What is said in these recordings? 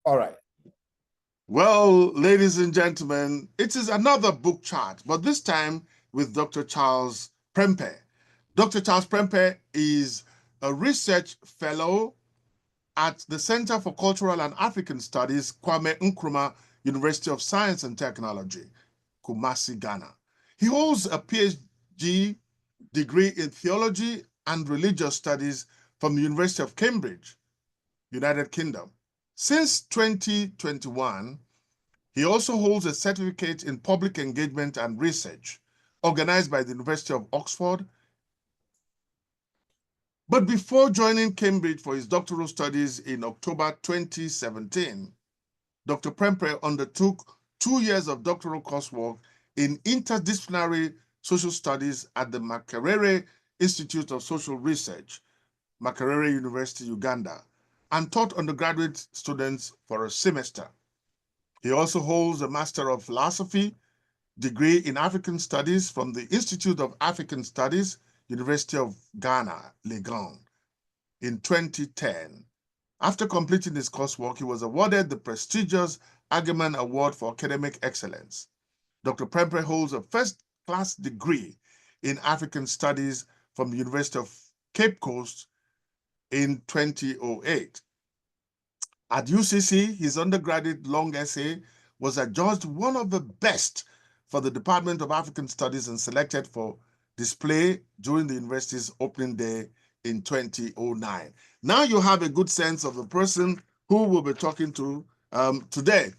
All right. Well, ladies and gentlemen, it is another book chat, but this time with Dr. Charles Prempeh. Dr. Charles Prempeh is a research fellow at the Center for Cultural and African Studies, Kwame Nkrumah University of Science and Technology, Kumasi, Ghana. He holds a PhD degree in theology and religious studies from the University of Cambridge, United Kingdom. Since 2021, he also holds a certificate in public engagement and research, organized by the University of Oxford. But before joining Cambridge for his doctoral studies in October 2017, Dr. Prempeh undertook 2 years of doctoral coursework in interdisciplinary social studies at the Makerere Institute of Social Research, Makerere University, Uganda, and taught undergraduate students for a semester. He also holds a Master of Philosophy degree in African Studies from the Institute of African Studies, University of Ghana, Legon, in 2010. After completing his coursework, he was awarded the prestigious Agaman Award for Academic Excellence. Dr. Prempeh holds a first-class degree in African Studies from the University of Cape Coast in 2008. At UCC, his undergraduate long essay was adjudged one of the best for the Department of African Studies and selected for display during the university's opening day in 2009. Now you have a good sense of the person who we'll be talking to today.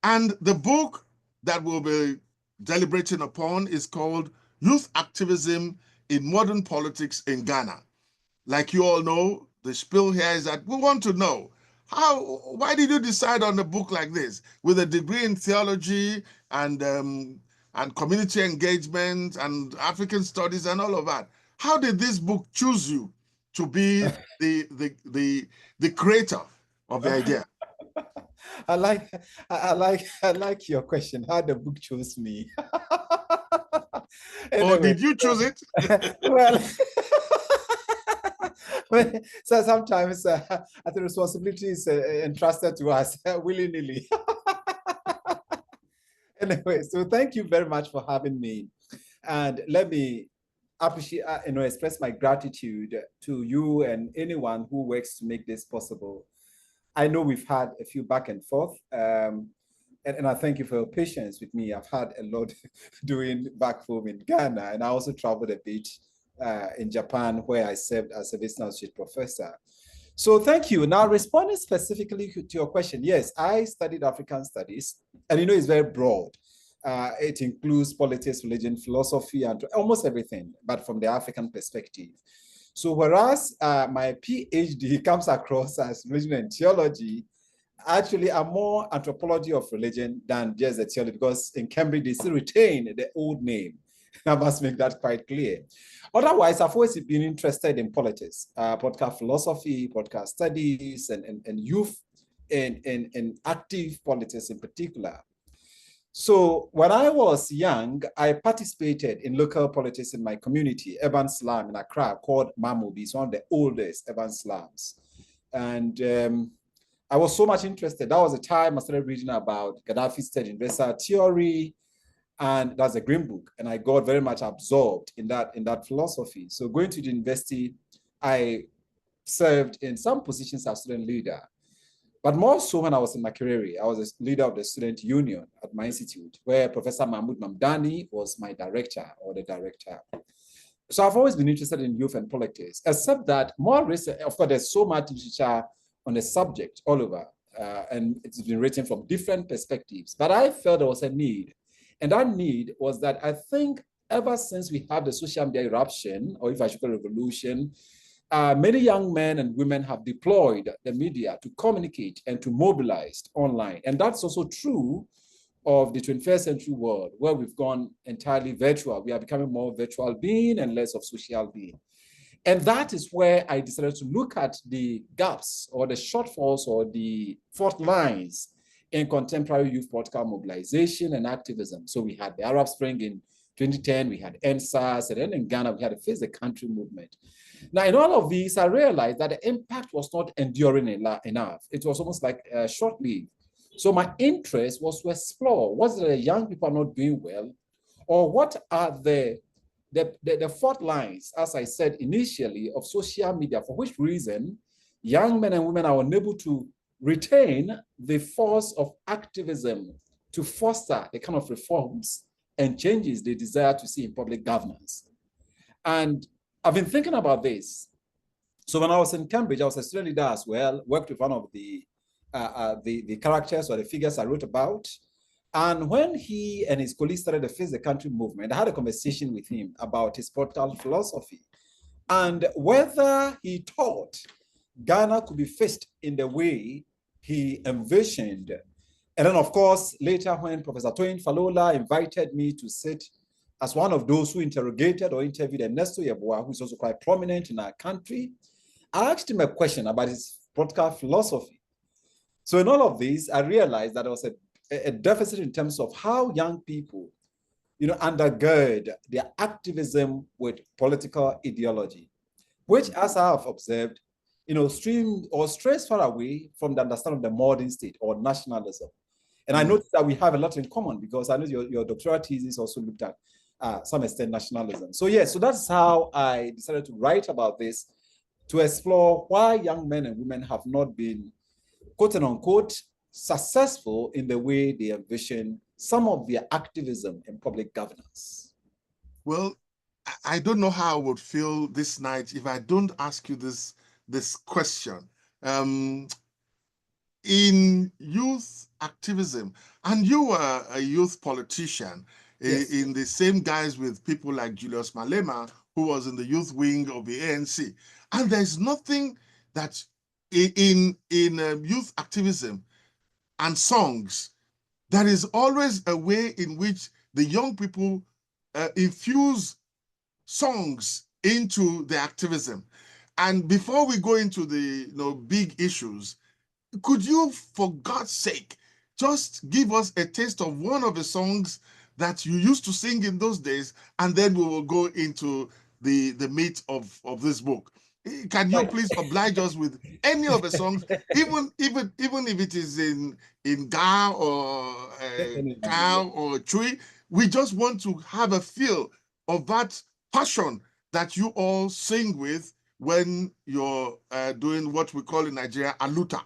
And the book that we'll be deliberating upon is called Youth Activism in Modern Politics in Ghana. Like you all know, the spiel here is that we want to know why did you decide on a book like this with a degree in theology and community engagement and African studies and all of that? How did this book choose you to be the creator of the idea? I like I like your question. How the book chose me. Or Anyway, did you choose it? well, so sometimes the responsibility is entrusted to us willy-nilly. Anyway, so thank you very much for having me, and let me appreciate, express my gratitude to you and anyone who works to make this possible. I know we've had a few back and forth, and I thank you for your patience with me. I've had a lot doing back home in Ghana, and I also traveled a bit in Japan, where I served as a visiting associate professor. So thank you. Now, responding specifically to your question, yes, I studied African studies, and it's very broad. It includes politics, religion, philosophy, and almost everything, but from the African perspective. So whereas my PhD comes across as religion and theology, actually I'm more anthropology of religion than just the theology, because in Cambridge they still retain the old name. I must make that quite clear. Otherwise, I've always been interested in politics, podcast philosophy, podcast studies, and youth and active politics in particular. So when I was young, I participated in local politics in my community, urban slum in Accra, called Mamobi. It's one of the oldest urban slums. And I was so much interested. That was the time I started reading about Gaddafi's state universal theory, and that's a green book. And I got very much absorbed in that philosophy. So going to the university, I served in some positions as student leader. But more so when I was in Makerere, I was a leader of the student union at my institute, where Professor Mahmoud Mamdani was my director or the director. So I've always been interested in youth and politics, except that more recent, of course, there's so much literature on the subject all over, and it's been written from different perspectives. But I felt there was a need. And that need was that I think ever since we had the social media eruption, or if I should call it revolution, many young men and women have deployed the media to communicate and to mobilize online. And that's also true of the 21st century world, where we've gone entirely virtual. We are becoming more virtual being and less of social being. And that is where I decided to look at the gaps or the shortfalls or the fault lines in contemporary youth political mobilization and activism. So we had the Arab Spring in 2010, we had NSAS, and then in Ghana, we had the Face the Country movement. Now, in all of these, I realized that the impact was not enduring enough. It was almost like short-lived. So my interest was to explore what the young people are not doing well, or what are the fault lines, as I said initially, of social media, for which reason young men and women are unable to retain the force of activism to foster the kind of reforms and changes they desire to see in public governance. And I've been thinking about this. So when I was in Cambridge, I was a student leader as well, worked with one of the characters or the figures I wrote about. And when he and his colleagues started the Face the Country movement, I had a conversation with him about his political philosophy and whether he thought Ghana could be fixed in the way he envisioned. And then, of course, later when Professor Toyin Falola invited me to sit as one of those who interrogated or interviewed Ernesto Yeboah, who is also quite prominent in our country, I asked him a question about his political philosophy. So in all of this, I realized that there was a deficit in terms of how young people, undergird their activism with political ideology, which, as I have observed, stream or strays far away from the understanding of the modern state or nationalism. And I noticed that we have a lot in common because I know your doctoral thesis also looked at some extent nationalism. So yes, so that's how I decided to write about this, to explore why young men and women have not been, quote unquote, successful in the way they envision some of their activism in public governance. Well, I don't know how I would feel this night if I don't ask you this question. In youth activism, and you were a youth politician, yes, in the same guise with people like Julius Malema, who was in the youth wing of the ANC. And there's nothing that in youth activism and songs, there is always a way in which the young people infuse songs into the activism. And before we go into the big issues, could you, for God's sake, just give us a taste of one of the songs that you used to sing in those days, and then we will go into the meat of this book. Can you please oblige us with any of the songs, even if it is in Ga or Cow or Tree? We just want to have a feel of that passion that you all sing with when you're doing what we call in Nigeria aluta.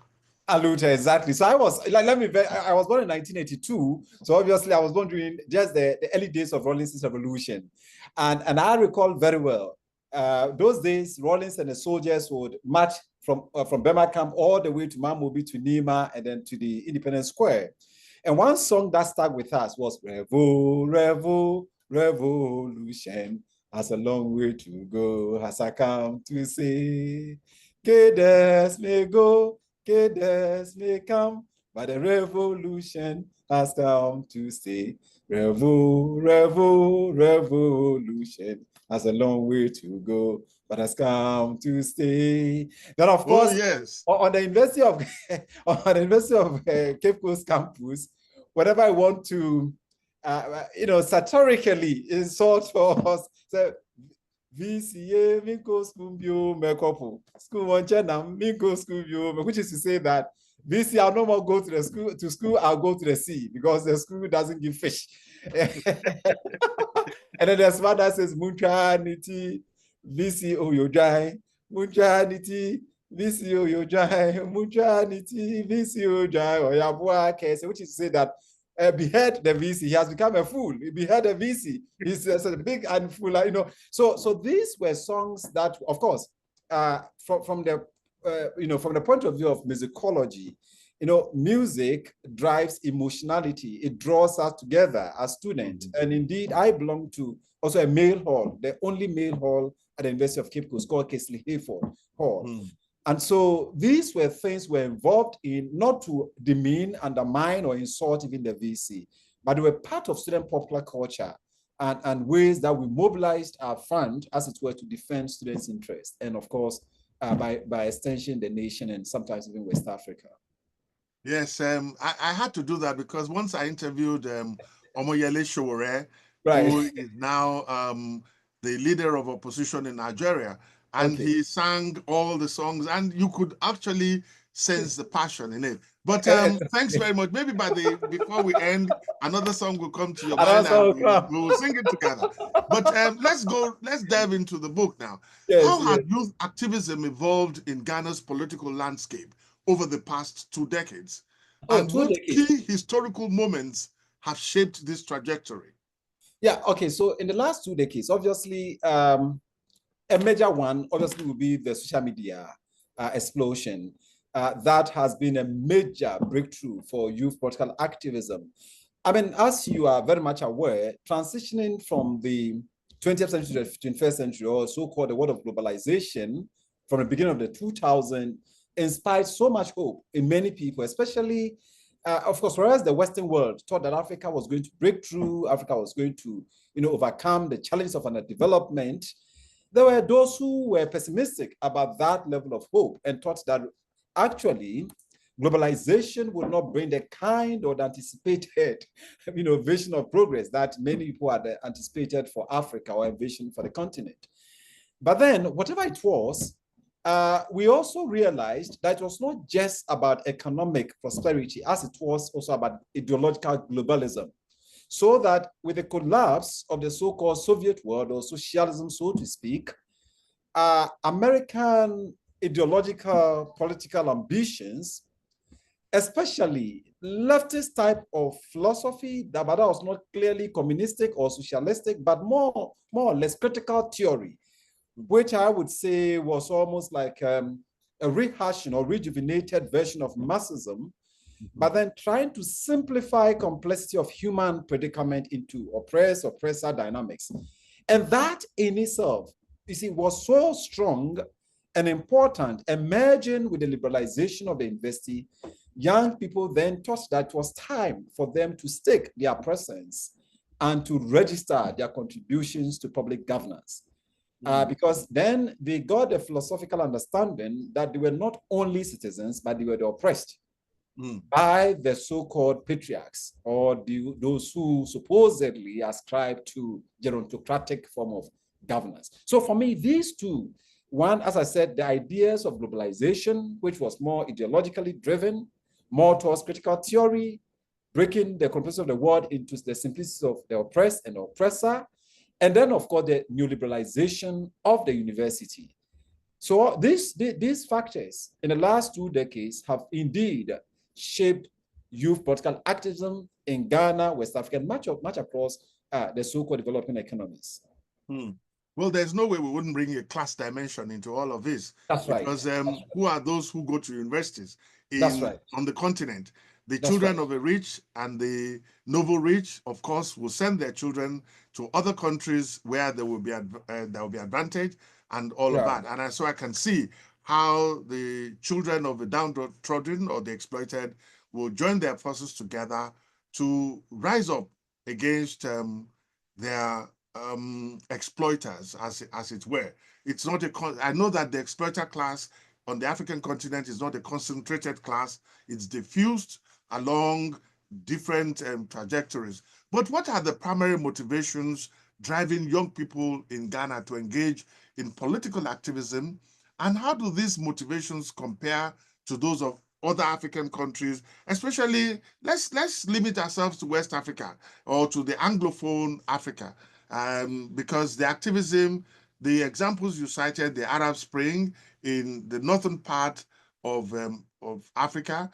Aluta, exactly. So I was I was born in 1982. So obviously I was born during just the early days of Rawlinson's revolution. And I recall very well, those days, Rawlins and the soldiers would march from Burma camp all the way to Mamobi, to Nima, and then to the Independence Square. And one song that stuck with us was Revolution has a long way to go, has I come to say, Cadence may go, cadence may come, but the revolution has come to stay. Revolution has a long way to go, but has come to stay. Then, of course, yes, on the University of Cape Coast campus, whenever I want to, satirically insult us, say, VCA, Minko Skumbio, Mekopo, school one chenam, Minko Skumbio, which is to say that VC, I'll no more go to school, I'll go to the sea because the school doesn't give fish. And then there's one that says, Munchanity, VC, oh, you dry, Munchanity, VC, oh, you dry, Munchanity, VC, oh, dry, or Yabua case, which is to say that behead the VC. He has become a fool. He behead the VC. He's a big and fool, So these were songs that, of course, from the point of view of musicology, music drives emotionality. It draws us together as students. And indeed, I belong to also a male hall, the only male hall at the University of Cape Coast called Kesley Hayford Hall. And so these were things we're involved in, not to demean, undermine, or insult even the VC, but they were part of student popular culture and ways that we mobilized our fund, as it were, to defend students' interests. And of course, by extension, the nation and sometimes even West Africa. Yes, I had to do that because once I interviewed Omoyele Sowore, right, who is now the leader of opposition in Nigeria. and he sang all the songs, and you could actually sense the passion in it. But thanks very much. Maybe before we end, another song will come to your mind, and we will sing it together. But let's dive into the book now. How has youth activism evolved in Ghana's political landscape over the past 2 decades? And what key historical moments have shaped this trajectory? Yeah, okay. So in the last 2 decades, obviously, a major one obviously will be the social media explosion. That has been a major breakthrough for youth political activism. I mean, as you are very much aware, transitioning from the 20th century to the 21st century, or so-called the world of globalization, from the beginning of the 2000s, inspired so much hope in many people, especially, of course, whereas the Western world thought that Africa was going to break through, Africa was going to, overcome the challenges of underdevelopment, there were those who were pessimistic about that level of hope and thought that actually globalization would not bring the kind of anticipated, vision of progress that many people had anticipated for Africa or a vision for the continent. But then, whatever it was, we also realized that it was not just about economic prosperity, as it was also about ideological globalism. So that with the collapse of the so-called Soviet world, or socialism, so to speak, American ideological political ambitions, especially leftist type of philosophy that was not clearly communistic or socialistic, but more or less critical theory, which I would say was almost like a rehashing or rejuvenated version of Marxism, but then trying to simplify complexity of human predicament into oppressor dynamics. And that in itself, you see, was so strong and important. Emerging with the liberalization of the university, young people then thought that it was time for them to stake their presence and to register their contributions to public governance. Because then they got a philosophical understanding that they were not only citizens, but they were the oppressed by the so-called patriarchs, or those who supposedly ascribe to gerontocratic form of governance. So for me, these two, one, as I said, the ideas of globalization, which was more ideologically driven, more towards critical theory, breaking the complexity of the world into the simplicity of the oppressed and oppressor, and then, of course, the neoliberalization of the university. So these factors in the last 2 decades have indeed shaped youth political activism in Ghana, West Africa, and much across the so-called developing economies. Well, there's no way we wouldn't bring a class dimension into all of this. That's right. Because who are those who go to universities on the continent? The That's children right. of the rich and the novel rich, of course, will send their children to other countries where there will be advantage and all of that. And so I can see how the children of the downtrodden or the exploited will join their forces together to rise up against their exploiters, as it were. It's not I know that the exploiter class on the African continent is not a concentrated class. It's diffused along different trajectories. But what are the primary motivations driving young people in Ghana to engage in political activism? And how do these motivations compare to those of other African countries, especially, let's limit ourselves to West Africa or to the Anglophone Africa, because the activism, the examples you cited, the Arab Spring in the northern part of Africa,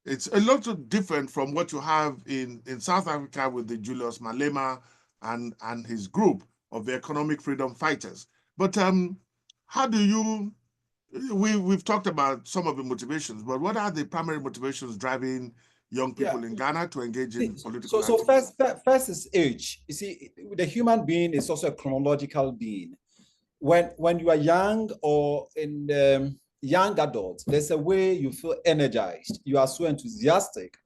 it's a lot different from what you have in South Africa with the Julius Malema and his group of the economic freedom fighters. But how do you, we've talked about some of the motivations, but what are the primary motivations driving young people in Ghana to engage in political activism? So first is age. You see, the human being is also a chronological being. When you are young or in young adults, there's a way you feel energized. You are so enthusiastic.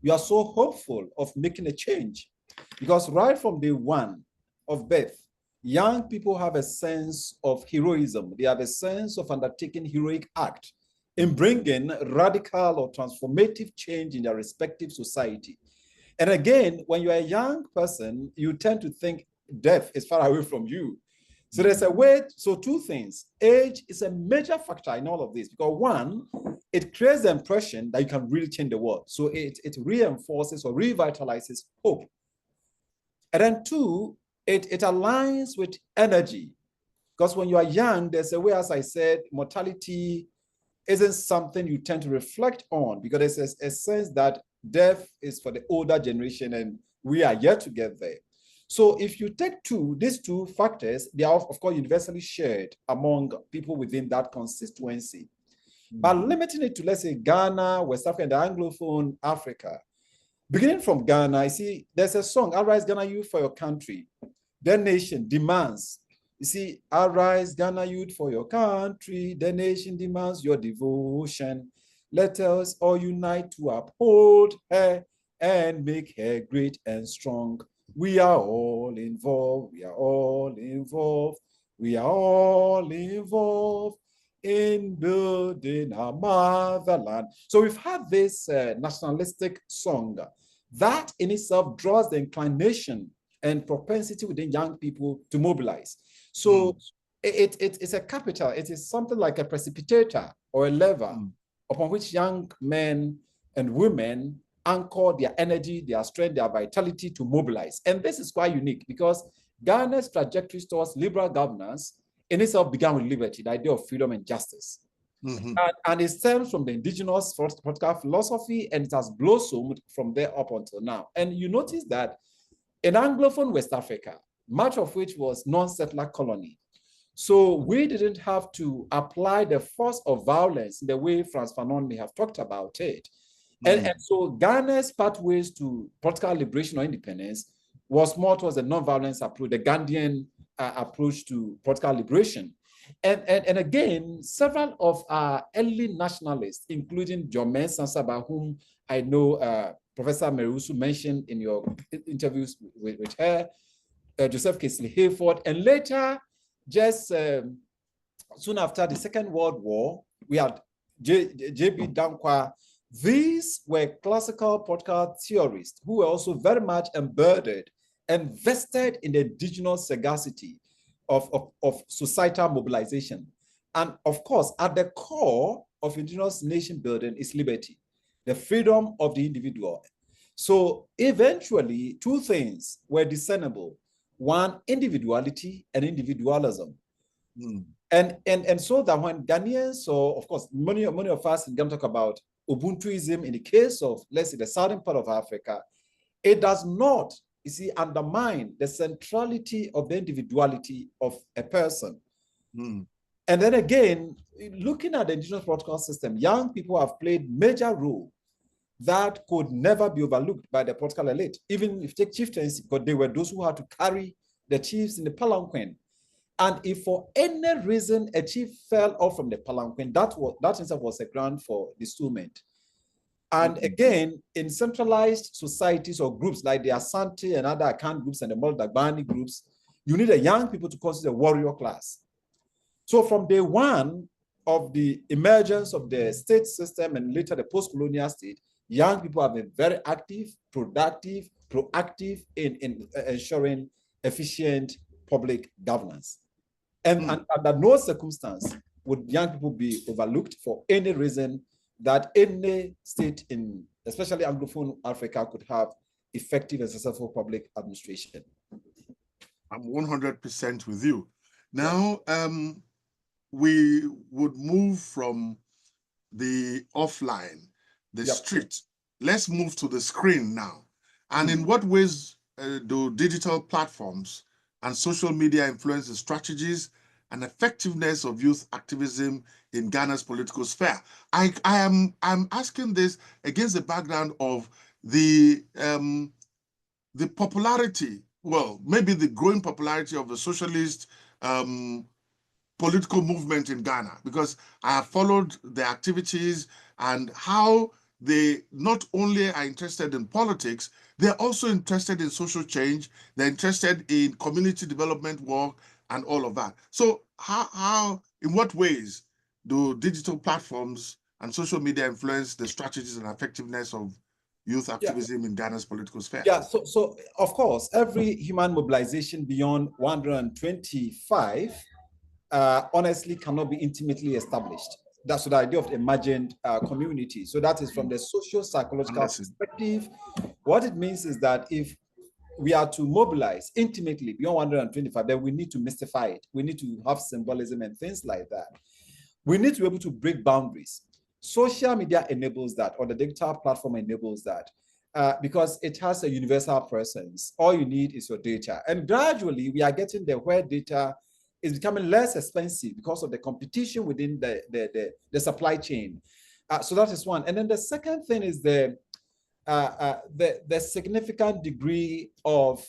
You are so hopeful of making a change. Because right from day one of birth, young people have a sense of heroism. They have a sense of undertaking heroic act in bringing radical or transformative change in their respective society. And again, when you're a young person, you tend to think death is far away from you. So there's a way, so two things. Age is a major factor in all of this because one, it creates the impression that you can really change the world. So it reinforces or revitalizes hope. And then two, it aligns with energy. Because when you are young, there's a way, as I said, mortality isn't something you tend to reflect on because there's a sense that death is for the older generation and we are yet to get there. So if you take these two factors, they are of course universally shared among people within that constituency. But limiting it to, let's say, Ghana, West Africa, and the Anglophone Africa, beginning from Ghana, I see there's a song, Arise Ghana Youth for Your Country. The nation demands. You see, arise Ghana Youth for your country. The nation demands your devotion. Let us all unite to uphold her and make her great and strong. We are all involved. We are all involved. We are all involved in building our motherland. So we've had this nationalistic song that in itself draws the inclination and propensity within young people to mobilize. So it's a capital. It is something like a precipitator or a lever upon which young men and women anchor their energy, their strength, their vitality to mobilize. And this is quite unique because Ghana's trajectory towards liberal governance in itself began with liberty, the idea of freedom and justice. And it stems from the indigenous political philosophy and it has blossomed from there up until now. And you notice that in Anglophone West Africa, much of which was non-settler colony, so we didn't have to apply the force of violence in the way Frantz Fanon may have talked about it. And so Ghana's pathways to political liberation or independence was more towards the non-violence approach, the Gandhian approach to political liberation. And again, several of our early nationalists, including Jome Sansaba, whom I know Professor Merusu mentioned in your interviews with her, Joseph Kingsley Hayford, and later, just soon after the Second World War, we had J.B. Dankwa. These were classical political theorists who were also very much embedded and vested in the indigenous sagacity of societal mobilization. And of course, at the core of indigenous nation building is liberty, the freedom of the individual. So eventually, two things were discernible. One, individuality and individualism. And so that when Ghanaians, or of course, many of us in Ghana talk about Ubuntuism in the case of, let's say, the southern part of Africa, it does not, you see, undermine the centrality of the individuality of a person. And then again, looking at the indigenous political system, young people have played major role that could never be overlooked by the political elite. Even if you take chieftains, because they were those who had to carry the chiefs in the palanquin. And if for any reason a chief fell off from the palanquin, that itself was a ground for destoolment. And again, in centralized societies or groups like the Asante and other Akan groups and the Moldagbani groups, you need a young people to consider a warrior class. So from day one of the emergence of the state system and later the post-colonial state, young people have been very active, productive, proactive in ensuring efficient public governance. And under no circumstance would young people be overlooked for any reason that any state in, especially Anglophone Africa, could have effective and successful public administration. I'm 100% with you. Now, we would move from the offline, the street. Let's move to the screen now. And in what ways do digital platforms and social media influence the strategies and effectiveness of youth activism in Ghana's political sphere? I'm asking this against the background of the popularity, well, maybe the growing popularity of the socialist political movement in Ghana, because I have followed their activities and how they not only are interested in politics, they're also interested in social change, they're interested in community development work and all of that. So how in what ways do digital platforms and social media influence the strategies and effectiveness of youth activism in Ghana's political sphere? Yeah, so of course, every human mobilization beyond 125 honestly cannot be intimately established. That's the idea of emergent community. So that is from the social psychological perspective. What it means is that if we are to mobilize intimately beyond 125, then we need to mystify it. We need to have symbolism and things like that. We need to be able to break boundaries. Social media enables that, or the digital platform enables that, because it has a universal presence. All you need is your data. And gradually, we are getting there where data is becoming less expensive because of the competition within the supply chain. So that is one. And then the second thing is the significant degree of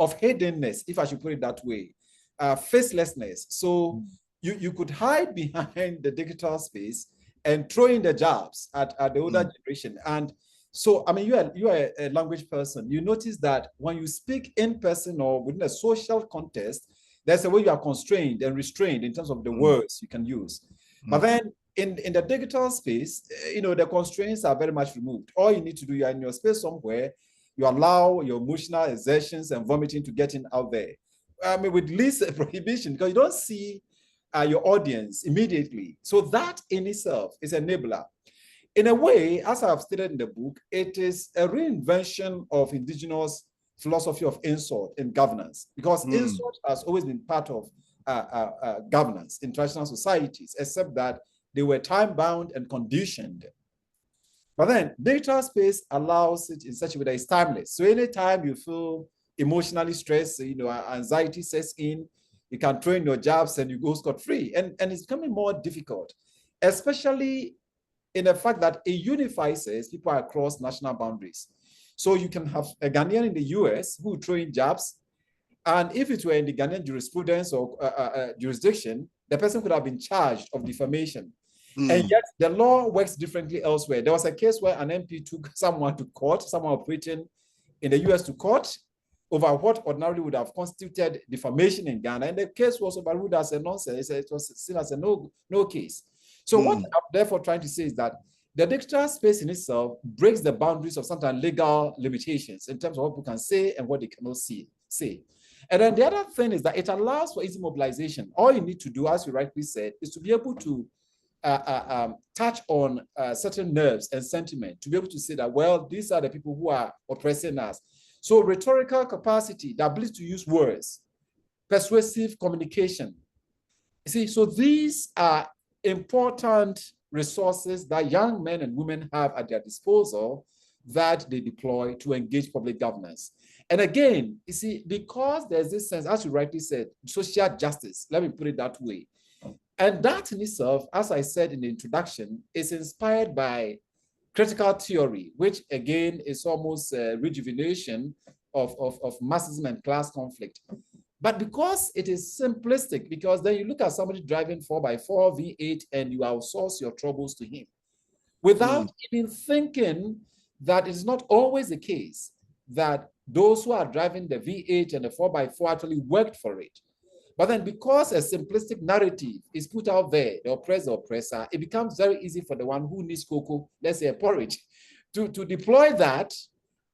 hiddenness, if I should put it that way, facelessness. So you could hide behind the digital space and throw in the jobs at the older generation. And so, I mean, you are a language person. You notice that when you speak in person or within a social context, there's a way you are constrained and restrained in terms of the words you can use. But then in the digital space, the constraints are very much removed. All you need to do, you are in your space somewhere, you allow your emotional exertions and vomiting to get in out there. I mean, with least prohibition, because you don't see your audience immediately. So that in itself is an enabler. In a way, as I've stated in the book, it is a reinvention of indigenous philosophy of insult in governance, because insult has always been part of governance in traditional societies, except that they were time-bound and conditioned. But then digital space allows it in such a way that it's timeless. So anytime you feel emotionally stressed, anxiety sets in, you can throw in your jobs and you go scot-free. And it's becoming more difficult, especially in the fact that it unifies people across national boundaries. So you can have a Ghanaian in the US who throw in jobs, and if it were in the Ghanaian jurisprudence or jurisdiction, the person could have been charged of defamation. And yet the law works differently elsewhere. There was a case where an MP took someone to court, someone operating in the US to court, over what ordinarily would have constituted defamation in Ghana. And the case was overruled as a nonsense. It was seen as a no case. So what I'm therefore trying to say is that the digital space in itself breaks the boundaries of sometimes legal limitations in terms of what people can say and what they cannot say. And then the other thing is that it allows for easy mobilization. All you need to do, as you rightly said, is to be able to touch on certain nerves and sentiment, to be able to say that, well, these are the people who are oppressing us. So rhetorical capacity, the ability to use words, persuasive communication. You see, so these are important resources that young men and women have at their disposal that they deploy to engage public governance. And again, you see, because there's this sense, as you rightly said, social justice, let me put it that way. And that in itself, as I said in the introduction, is inspired by critical theory, which again is almost a rejuvenation of Marxism and class conflict. But because it is simplistic, because then you look at somebody driving 4x4 V8 and you outsource your troubles to him, without even thinking that it's not always the case that those who are driving the V8 and the 4x4 actually worked for it. But then because a simplistic narrative is put out there, the oppressor, it becomes very easy for the one who needs cocoa, let's say a porridge, to deploy that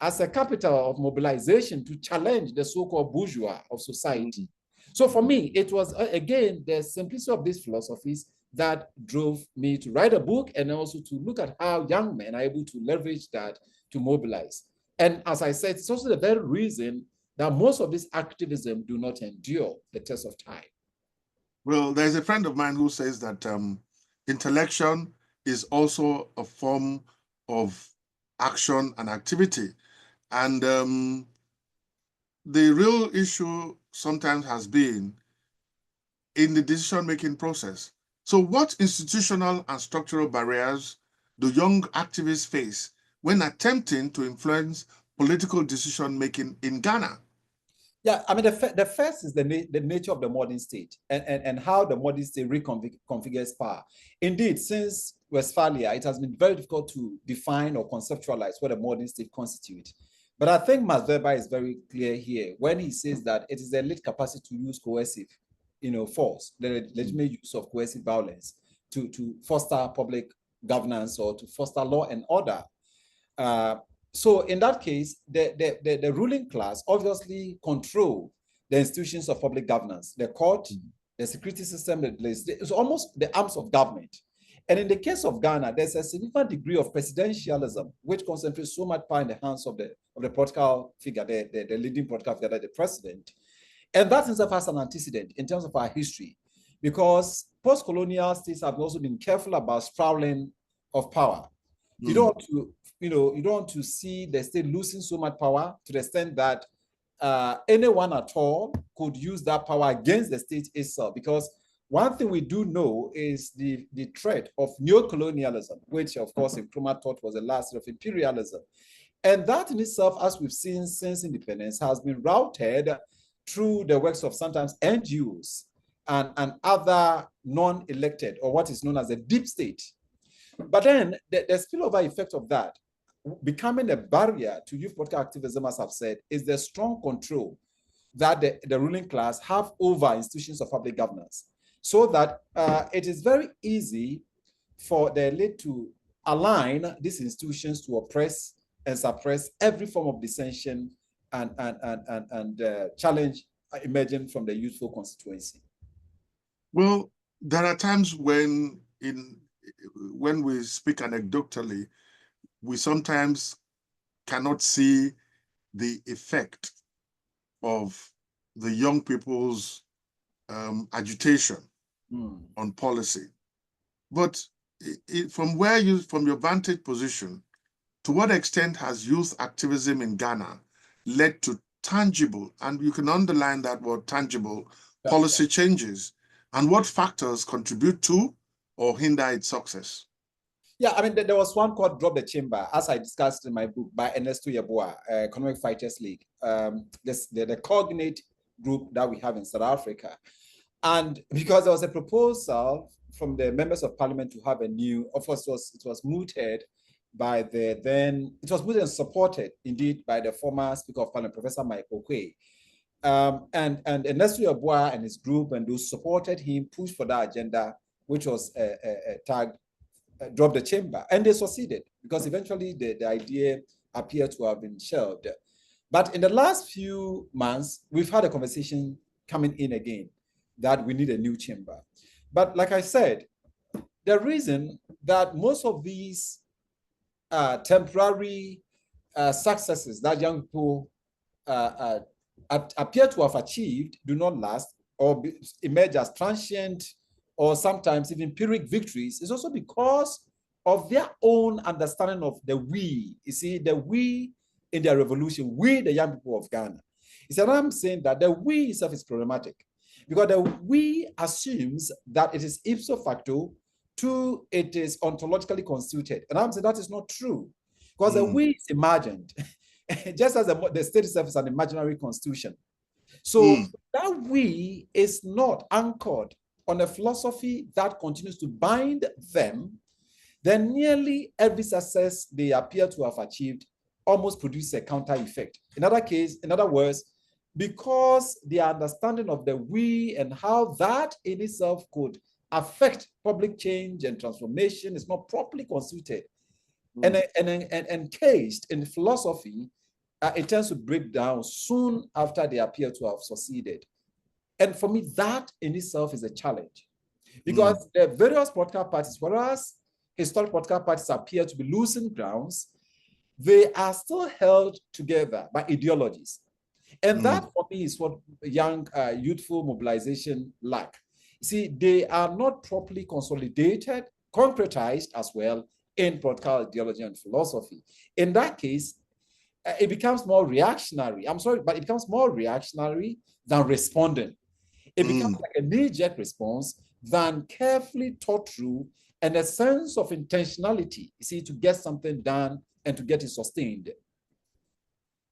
as a capital of mobilization to challenge the so-called bourgeois of society. So for me, it was, again, the simplicity of these philosophies that drove me to write a book and also to look at how young men are able to leverage that to mobilize. And as I said, it's also the very reason that most of this activism do not endure the test of time. Well, there's a friend of mine who says that intellection is also a form of action and activity. And the real issue sometimes has been in the decision-making process. So what institutional and structural barriers do young activists face when attempting to influence political decision-making in Ghana? Yeah, I mean, the first is the nature of the modern state and how the modern state reconfigures power. Indeed, since Westphalia, it has been very difficult to define or conceptualize what a modern state constitutes. But I think Max Weber is very clear here when he says that it is the elite capacity to use coercive, force, the legitimate use of coercive violence to foster public governance or to foster law and order. So in that case, the ruling class obviously control the institutions of public governance, the court, the security system, it's almost the arms of government. And in the case of Ghana, there's a significant degree of presidentialism, which concentrates so much power in the hands of the political figure, the leading political figure, the president. And that itself has an antecedent in terms of our history, because post-colonial states have also been careful about sprawling of power. You don't want to, you don't want to see the state losing so much power to the extent that anyone at all could use that power against the state itself. Because one thing we do know is the threat of neocolonialism, which of course Nkrumah thought was the last of imperialism. And that in itself, as we've seen since independence, has been routed through the works of sometimes NGOs and other non-elected, or what is known as the deep state. But then the spillover effect of that, becoming a barrier to youth political activism, as I've said, is the strong control that the ruling class have over institutions of public governance, so that it is very easy for the elite to align these institutions to oppress and suppress every form of dissension and challenge emerging from the youthful constituency. Well, there are times when we speak anecdotally, we sometimes cannot see the effect of the young people's agitation on policy. But from your vantage position, to what extent has youth activism in Ghana led to tangible, and you can underline that word tangible, policy changes, and what factors contribute to or hinder its success? Yeah, I mean, there was one called Drop the Chamber, as I discussed in my book, by Ernesto Yeboah, Economic Fighters League, the cognate group that we have in South Africa. And because there was a proposal from the members of parliament to have a new, of course, it was mooted by it was mooted and supported, indeed, by the former Speaker of Parliament, Professor Mike Okwe. And Ernesto Yeboah and his group and those supported him pushed for that agenda, which was tagged Drop the Chamber. And they succeeded, because eventually the idea appeared to have been shelved. But in the last few months, we've had a conversation coming in again that we need a new chamber. But like I said, the reason that most of these temporary successes that young people appear to have achieved do not last or emerge as transient or sometimes even Pyrrhic victories is also because of their own understanding of the we. You see, the we in their revolution, we, the young people of Ghana. You see, I'm saying that the we itself is problematic, because the we assumes that it is ipso facto, it is ontologically constituted. And I'm saying that is not true, because the we is imagined, just as the state itself is an imaginary constitution. So that we is not anchored on a philosophy that continues to bind them. Then nearly every success they appear to have achieved almost produces a counter effect. In other words, because the understanding of the we and how that in itself could affect public change and transformation is not properly constituted and encased in philosophy, it tends to break down soon after they appear to have succeeded. And for me, that in itself is a challenge, because the various political parties, whereas historic political parties appear to be losing grounds, they are still held together by ideologies. And that for me is what young youthful mobilization lack. See, they are not properly consolidated, concretized as well in political ideology and philosophy. In that case, it becomes more reactionary. I'm sorry, but it becomes more reactionary than responding. It becomes like a knee-jerk response than carefully thought through and a sense of intentionality, you see, to get something done and to get it sustained.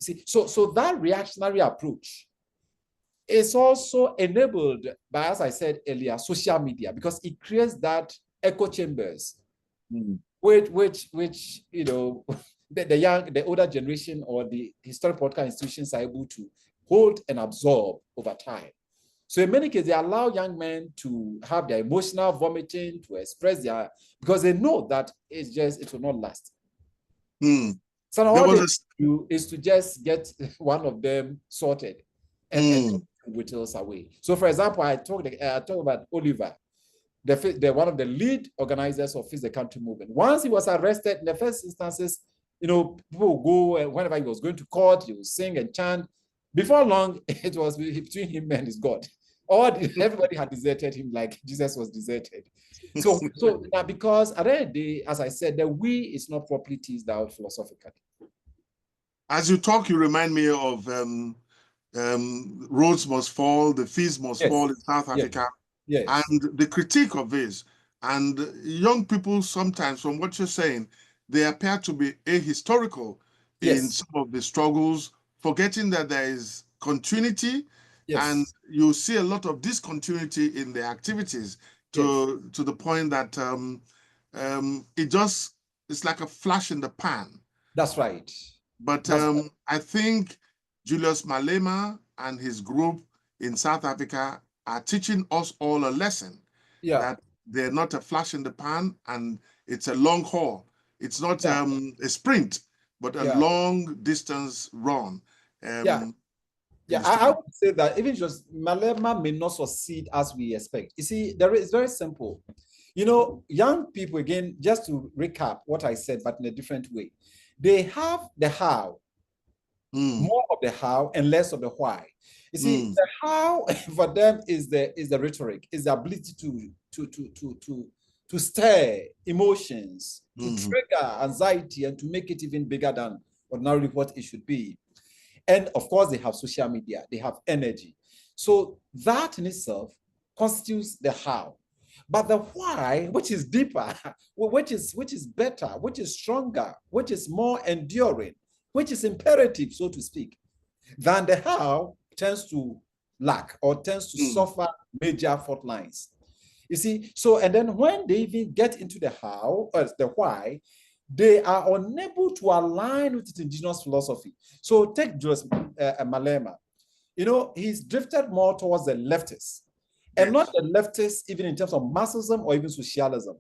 See, so that reactionary approach is also enabled by, as I said earlier, social media, because it creates that echo chambers, which you know, the older generation or the historic political institutions are able to hold and absorb over time. So in many cases, they allow young men to have their emotional vomiting, to express because they know that it will not last. So There all they was do is to just get one of them sorted and whittles away. So for example, I talked about Oliver, the one of the lead organizers of Fix the Country movement. Once he was arrested in the first instances, people would go and whenever he was going to court, he would sing and chant. Before long, it was between him and his God. Everybody had deserted him like Jesus was deserted. So now because at the end of the day, as I said, the we is not properly teased out philosophically. As you talk, you remind me of Rhodes Must Fall, the Fees Must Fall in South Africa, and the critique of this. And young people sometimes, from what you're saying, they appear to be ahistorical in some of the struggles, forgetting that there is continuity, and you see a lot of discontinuity in the activities to the point that it's like a flash in the pan. That's right. But I think Julius Malema and his group in South Africa are teaching us all a lesson that they're not a flash in the pan and it's a long haul. It's not a sprint, but a long distance run. I would say that even just Malema may not succeed as we expect. You see, it's very simple. Young people, again, just to recap what I said, but in a different way, they have the how, more of the how and less of the why. You see, the how for them is the rhetoric, is the ability to stir emotions, to trigger anxiety, and to make it even bigger than ordinarily what it should be. And of course, they have social media, they have energy. So that in itself constitutes the how. But the why, which is deeper, which is better, which is stronger, which is more enduring, which is imperative, so to speak, than the how tends to lack or tends to suffer major fault lines. You see, so and then when they even get into the how or the why, they are unable to align with its indigenous philosophy. So take Julius Malema. He's drifted more towards the leftists. And not the leftists even in terms of Marxism or even socialism,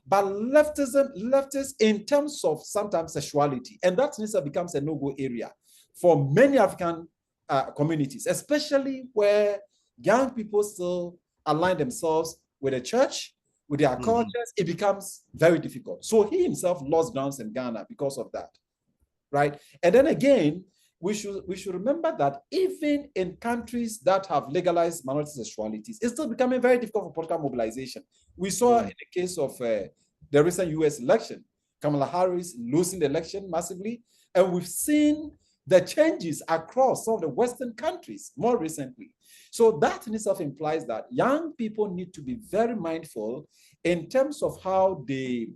but leftists in terms of sometimes sexuality. And that becomes a no-go area for many African communities, especially where young people still align themselves with the church, with their cultures. It becomes very difficult. So he himself lost grounds in Ghana because of that, right? And then again, we should remember that even in countries that have legalized minority sexualities, it's still becoming very difficult for political mobilization. We saw in the case of the recent US election, Kamala Harris losing the election massively, and we've seen the changes across some of the Western countries more recently. So that in itself implies that young people need to be very mindful in terms of how they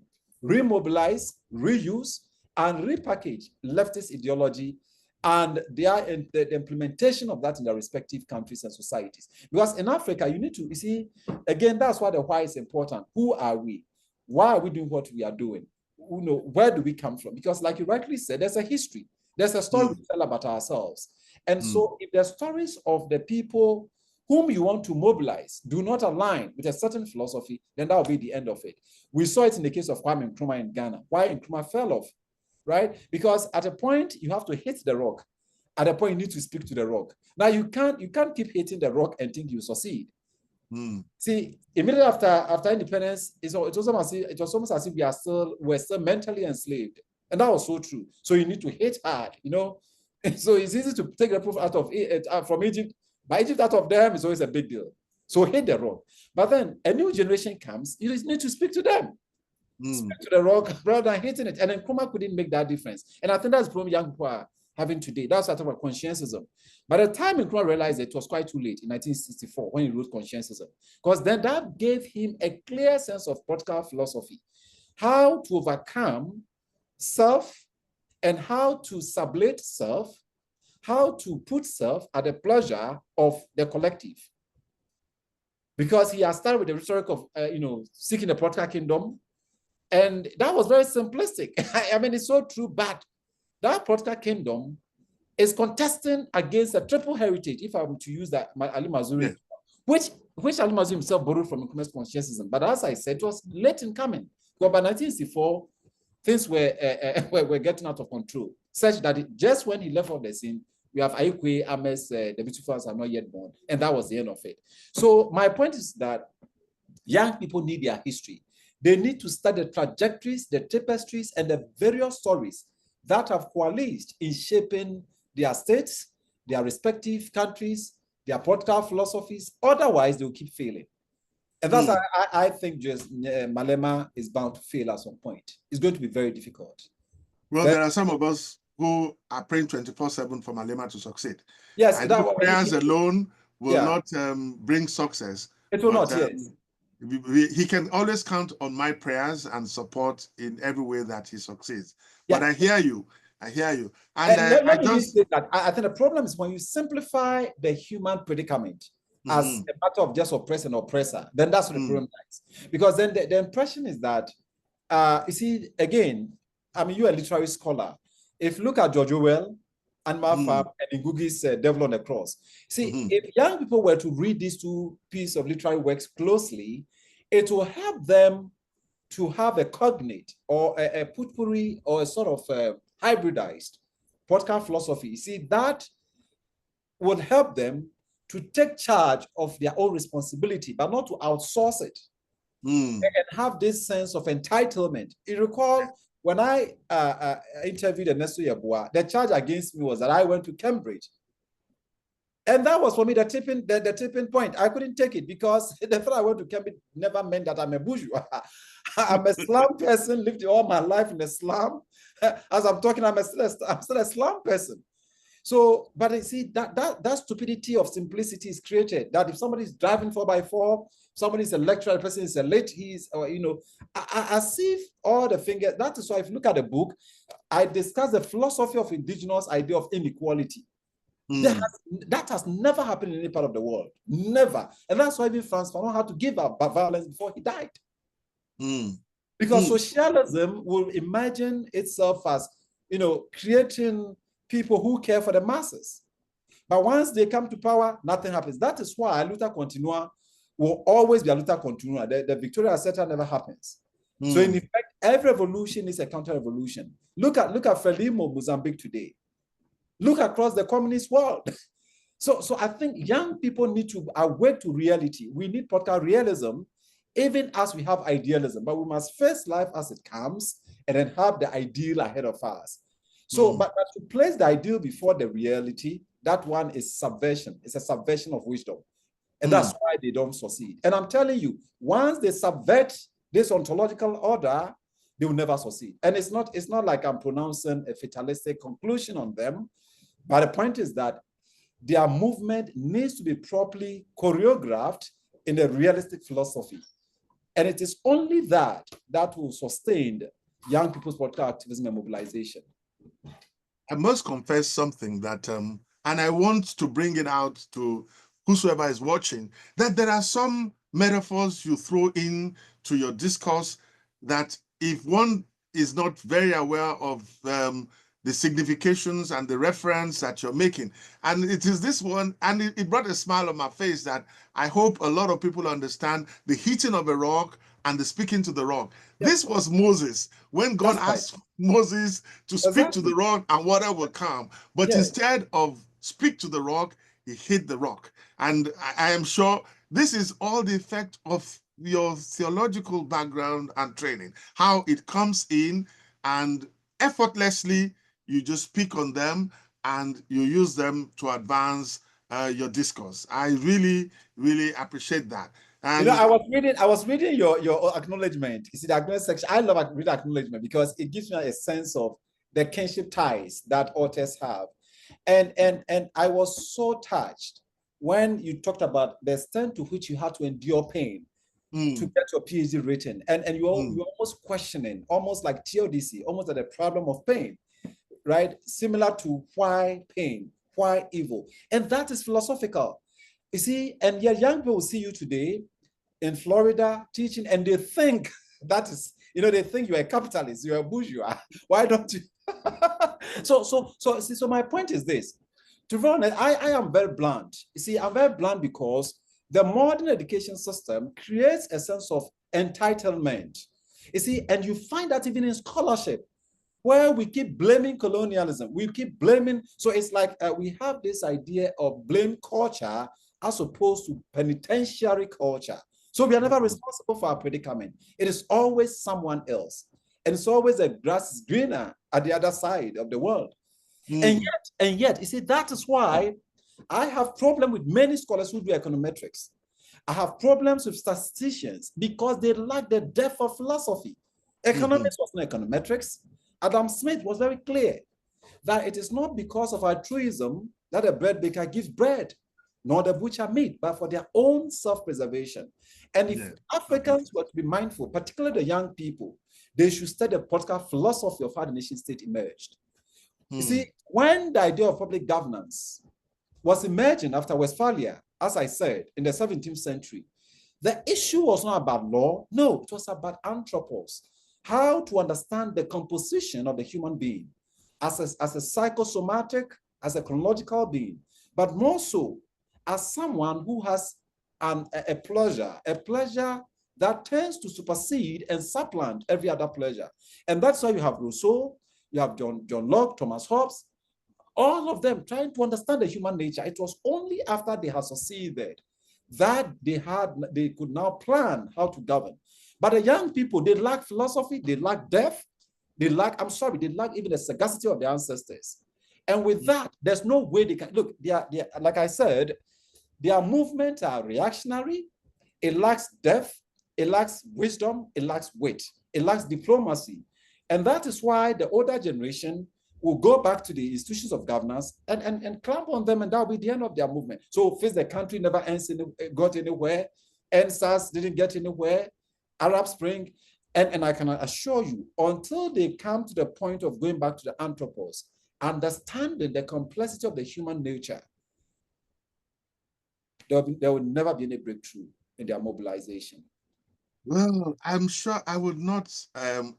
remobilize, reuse, and repackage leftist ideology and the implementation of that in their respective countries and societies. Because in Africa, you see, again, that's why the why is important. Who are we? Why are we doing what we are doing? Where do we come from? Because like you rightly said, there's a history. There's a story we tell about ourselves. And so if the stories of the people whom you want to mobilize do not align with a certain philosophy, then that will be the end of it. We saw it in the case of Kwame Nkrumah in Ghana. Why Nkrumah fell off, right? Because at a point you have to hit the rock. At a point you need to speak to the rock. Now you can't keep hitting the rock and think you succeed. See, immediately after independence, it was almost as if we're still mentally enslaved, and that was so true. So you need to hit hard, So it's easy to take the proof out of from Egypt, but Egypt out of them is always a big deal. So hit the rock. But then a new generation comes, you just need to speak to them. Speak to the rock rather than hitting it. And then Nkrumah couldn't make that difference. And I think that's the problem young people are having today. That's what I talk about conscientism. By the time Nkrumah realized it was quite too late in 1964 when he wrote Conscientism, because then that gave him a clear sense of political philosophy, how to overcome self and how to sublate self, how to put self at the pleasure of the collective. Because he has started with the rhetoric of, seeking the political kingdom. And that was very simplistic. I mean, it's so true, but that political kingdom is contesting against a triple heritage, if I'm to use that Ali Mazrui, which Ali Mazrui himself borrowed from Nkrumah's Conscientism. But as I said, it was late in coming. But by 1964, things were getting out of control, such that just when he left off the scene, we have Aikwe, Ames, the beautiful ones are not yet born, and that was the end of it. So my point is that young people need their history. They need to study the trajectories, the tapestries, and the various stories that have coalesced in shaping their states, their respective countries, their political philosophies. Otherwise, they'll keep failing. And that's why I think just Malema is bound to fail at some point. It's going to be very difficult. Well, there are some of us who are praying 24/7 for Malema to succeed. Yes, I know prayers alone will not bring success. It will not, yes. He can always count on my prayers and support in every way that he succeeds. But I hear you. I hear you. And let me just say that I think the problem is when you simplify the human predicament as a matter of just oppressor and oppressor, then that's what the problem is. Because then the impression is that, you see, again, I mean, you're a literary scholar. If you look at George Orwell, Animal Farm, and Ngugi's Devil on the Cross, see, if young people were to read these two pieces of literary works closely, it will help them to have a cognate or a potpourri or a sort of hybridized political philosophy. You see, that would help them to take charge of their own responsibility, but not to outsource it. And have this sense of entitlement. You recall when I interviewed Ernesto Yeboah, the charge against me was that I went to Cambridge. And that was for me the tipping point. I couldn't take it because the fact I went to Cambridge never meant that I'm a bourgeois. I'm a slum person, lived all my life in the slum. As I'm talking, I'm still a slum person. So, but you see, that stupidity of simplicity is created. That if somebody is driving 4x4, somebody is a lecturer, the person is a late, or as if all the fingers. That is why if you look at the book, I discuss the philosophy of indigenous idea of inequality. That has never happened in any part of the world, never. And that's why even Frantz Fanon had to give up violence before he died. Because socialism will imagine itself as, creating people who care for the masses. But once they come to power, nothing happens. That is why luta continua will always be a luta continua. The Victoria Asceta never happens. So in effect, every revolution is a counter-revolution. Look at Frelimo, Mozambique today. Look across the communist world. So I think young people need to awake to reality. We need political realism, even as we have idealism. But we must face life as it comes and then have the ideal ahead of us. So, but to place the ideal before the reality, that one is subversion. It's a subversion of wisdom. And that's why they don't succeed. And I'm telling you, once they subvert this ontological order, they will never succeed. And it's not like I'm pronouncing a fatalistic conclusion on them. But the point is that their movement needs to be properly choreographed in a realistic philosophy. And it is only that will sustain young people's political activism and mobilization. I must confess something that, and I want to bring it out to whosoever is watching, that there are some metaphors you throw in to your discourse that if one is not very aware of the significations and the reference that you're making. And it is this one, and it brought a smile on my face that I hope a lot of people understand the hitting of a rock and the speaking to the rock. Yep. This was Moses, when God asked Moses to speak to the rock and water will come. But instead of speak to the rock, he hit the rock. And I am sure this is all the effect of your theological background and training, how it comes in and effortlessly you just speak on them and you use them to advance your discourse. I really, really appreciate that. And I was reading your acknowledgement. You see, the acknowledgement section. I love reading acknowledgement because it gives me a sense of the kinship ties that authors have. And I was so touched when you talked about the extent to which you had to endure pain to get your PhD written. And you're almost questioning, almost like TODC, almost at the problem of pain, right? Similar to why pain, why evil. And that is philosophical. You see, and yet young people will see you today in Florida teaching, and they think that is, they think you're a capitalist, you're a bourgeois. Why don't you? So my point is this. To be honest, I am very blunt. You see, I'm very blunt because the modern education system creates a sense of entitlement. You see, and you find that even in scholarship, where we keep blaming colonialism, we keep blaming. So it's like we have this idea of blame culture as opposed to penitentiary culture. So we are never responsible for our predicament. It is always someone else. And it's always a grass is greener at the other side of the world. And yet, you see, that is why I have problem with many scholars who do econometrics. I have problems with statisticians because they lack the depth of philosophy. Economics was not econometrics. Adam Smith was very clear that it is not because of altruism that a bread baker gives bread, nor the butcher meat, but for their own self-preservation. And if Africans were to be mindful, particularly the young people, they should study the political philosophy of how the nation state emerged. You see, when the idea of public governance was emerging after Westphalia, as I said, in the 17th century, the issue was not about law. No, it was about anthropos, how to understand the composition of the human being as a psychosomatic, as a chronological being, but more so as someone who has a pleasure that tends to supersede and supplant every other pleasure. And that's why you have Rousseau, you have John Locke, Thomas Hobbes, all of them trying to understand the human nature. It was only after they had succeeded that they could now plan how to govern. But the young people, they lack philosophy, they lack depth, they lack even the sagacity of their ancestors. And with that, there's no way they can, look, they are, like I said, their movements are reactionary, it lacks depth, it lacks wisdom, it lacks wit, it lacks diplomacy. And that is why the older generation will go back to the institutions of governance and clamp on them, and that will be the end of their movement. So face the country never got anywhere, NSAS didn't get anywhere, Arab Spring, and I can assure you, until they come to the point of going back to the anthropos, understanding the complexity of the human nature, there will never be any breakthrough in their mobilization. Well, I'm sure I would not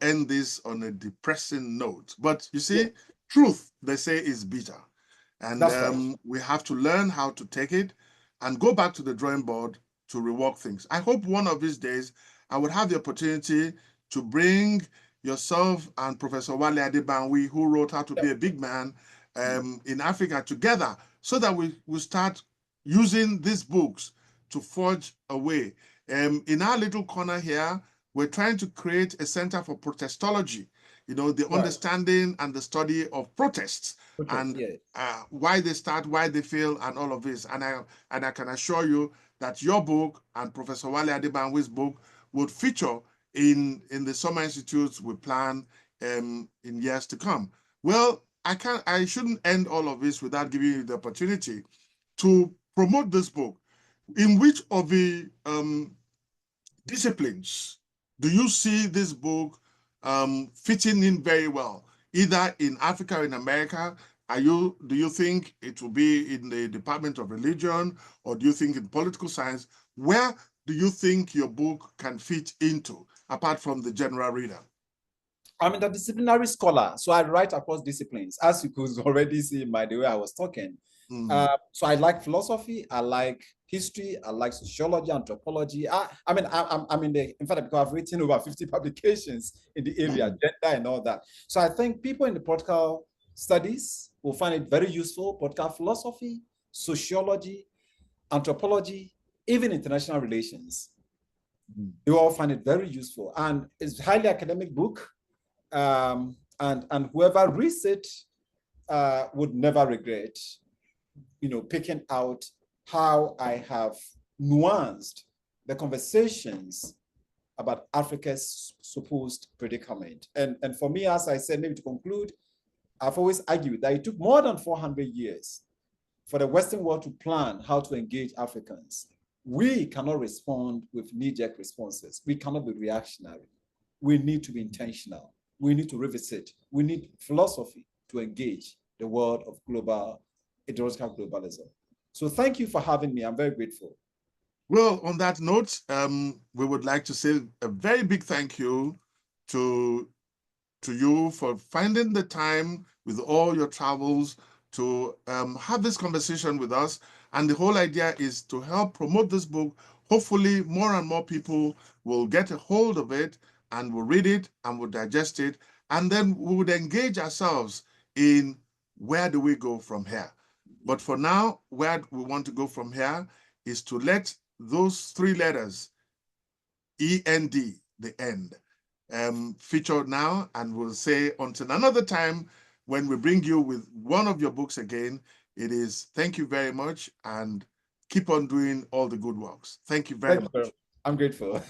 end this on a depressing note, but you see, truth, they say, is bitter. And Right. We have to learn how to take it and go back to the drawing board to rework things. I hope one of these days I would have the opportunity to bring yourself and Professor Wale Adebanwi, who wrote How to Be a Big Man in Africa, together so that we start using these books to forge a way. In our little corner here, we're trying to create a center for protestology, you know, the understanding and the study of protests and why they start, why they fail, and all of this. And I can assure you that your book and Professor Wale Adebanwi's book would feature in the Summer Institutes we plan in years to come. Well, I shouldn't end all of this without giving you the opportunity to promote this book. In which of the disciplines do you see this book fitting in very well, either in Africa or in America? Do you think it will be in the Department of Religion, or do you think in political science? Where do you think your book can fit into, apart from the general reader? I'm an interdisciplinary scholar, so I write across disciplines, as you could already see by the way I was talking. So I like philosophy, I like history, I like sociology, anthropology. I'm in fact, because I've written over 50 publications in the area, gender and all that. So I think people in the political studies will find it very useful. Political philosophy, sociology, anthropology, even international relations. They all find it very useful. And it's a highly academic book. And whoever reads it would never regret, picking out how I have nuanced the conversations about Africa's supposed predicament. And for me, as I said, maybe to conclude, I've always argued that it took more than 400 years for the Western world to plan how to engage Africans. We cannot respond with knee-jerk responses. We cannot be reactionary. We need to be intentional. We need to revisit. We need philosophy to engage the world of global, ideological globalism. So thank you for having me. I'm very grateful. Well, on that note, we would like to say a very big thank you to you for finding the time with all your travels to have this conversation with us. And the whole idea is to help promote this book. Hopefully, more and more people will get a hold of it and we'll read it and we'll digest it, and then we would engage ourselves in where do we go from here. But for now, where we want to go from here is to let those three letters, END, the end, feature now, and we'll say until another time when we bring you with one of your books again, it is thank you very much and keep on doing all the good works. Thank you very much. I'm grateful.